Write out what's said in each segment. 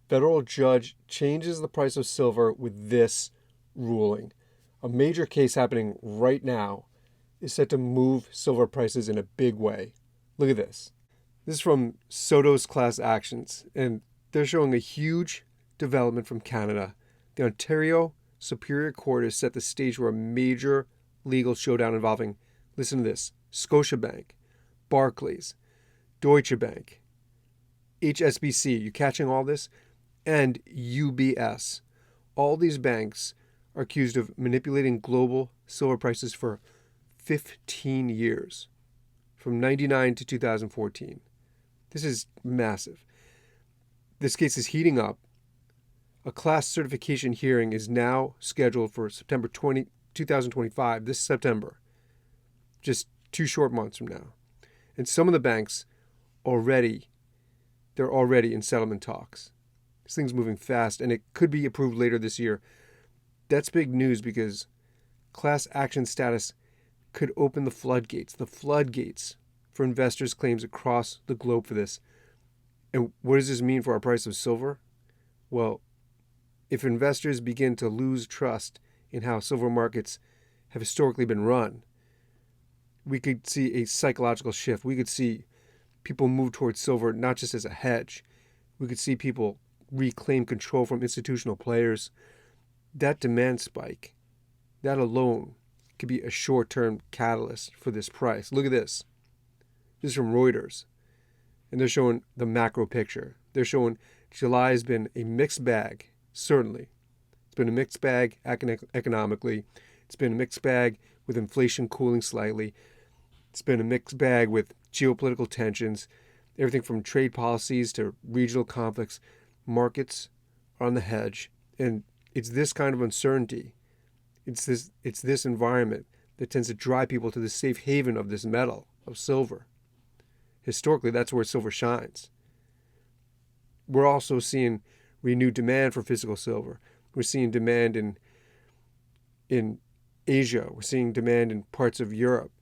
Federal judge changes the price of silver with this ruling. A major case happening right now is set to move silver prices in a big way. Look at this. This is from Soto's class actions, and they're showing a huge development from Canada. The Ontario Superior Court has set the stage for a major legal showdown involving, listen to this, Scotiabank, Barclays, Deutsche Bank, HSBC, you catching all this? And UBS. All these banks are accused of manipulating global silver prices for 15 years, from 99 to 2014. This is massive. This case is heating up. A class certification hearing is now scheduled for September 2025, this September, just 2 short months from now. And some of the banks they're already in settlement talks. This thing's moving fast, and it could be approved later this year. That's big news because class action status could open the floodgates for investors' claims across the globe for this. And what does this mean for our price of silver? Well, if investors begin to lose trust in how silver markets have historically been run, we could see a psychological shift. We could see people move towards silver not just as a hedge. We could see people reclaim control from institutional players. That demand spike, that alone could be a short-term catalyst for this price. Look at this. This is from Reuters, and they're showing the macro picture. They're showing July has been a mixed bag, certainly. It's been a mixed bag economically. It's been a mixed bag with inflation cooling slightly. It's been a mixed bag with geopolitical tensions, everything from trade policies to regional conflicts. Markets are on the hedge, and it's this kind of uncertainty. It's this environment that tends to drive people to the safe haven of this metal, of silver. Historically, that's where silver shines. We're also seeing renewed demand for physical silver. We're seeing demand in Asia. We're seeing demand in parts of Europe.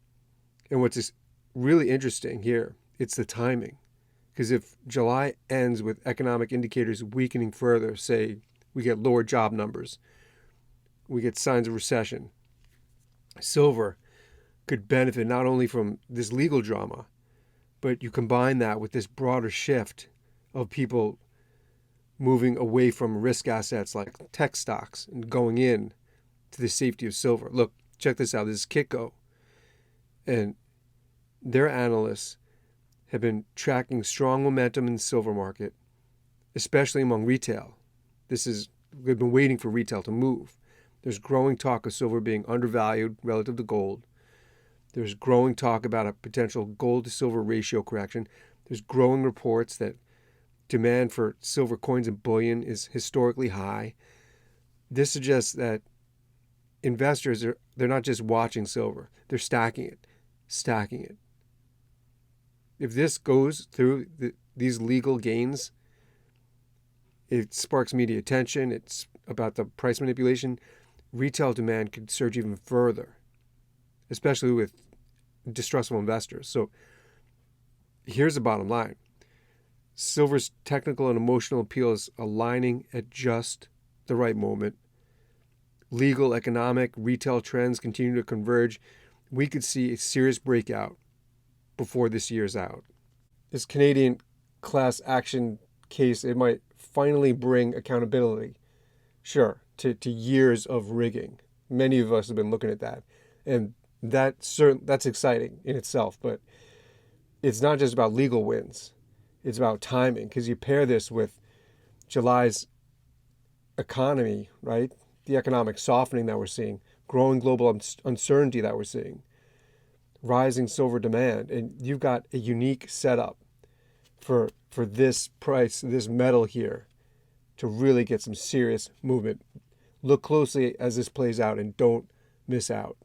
And what's really interesting here, it's the timing. Because if July ends with economic indicators weakening further, say we get lower job numbers, we get signs of recession, silver could benefit not only from this legal drama, but you combine that with this broader shift of people moving away from risk assets like tech stocks and going in to the safety of silver. Look, check this out. This is Kitco. And their analysts have been tracking strong momentum in the silver market, especially among retail. We've been waiting for retail to move. There's growing talk of silver being undervalued relative to gold. There's growing talk about a potential gold to silver ratio correction. There's growing reports that demand for silver coins and bullion is historically high. This suggests that investors they're not just watching silver, they're stacking it. If this goes through these legal gains, it sparks media attention. It's about the price manipulation. Retail demand could surge even further, especially with distrustful investors. So here's the bottom line. Silver's technical and emotional appeal is aligning at just the right moment. Legal, economic, retail trends continue to converge. We could see a serious breakout before this year's out. This Canadian class action case, it might finally bring accountability, sure, to years of rigging. Many of us have been looking at that. And that's exciting in itself, but it's not just about legal wins. It's about timing, because you pair this with July's economy, right? The economic softening that we're seeing, growing global uncertainty that we're seeing, rising silver demand, and you've got a unique setup for this price, this metal here, to really get some serious movement. Look closely as this plays out and don't miss out.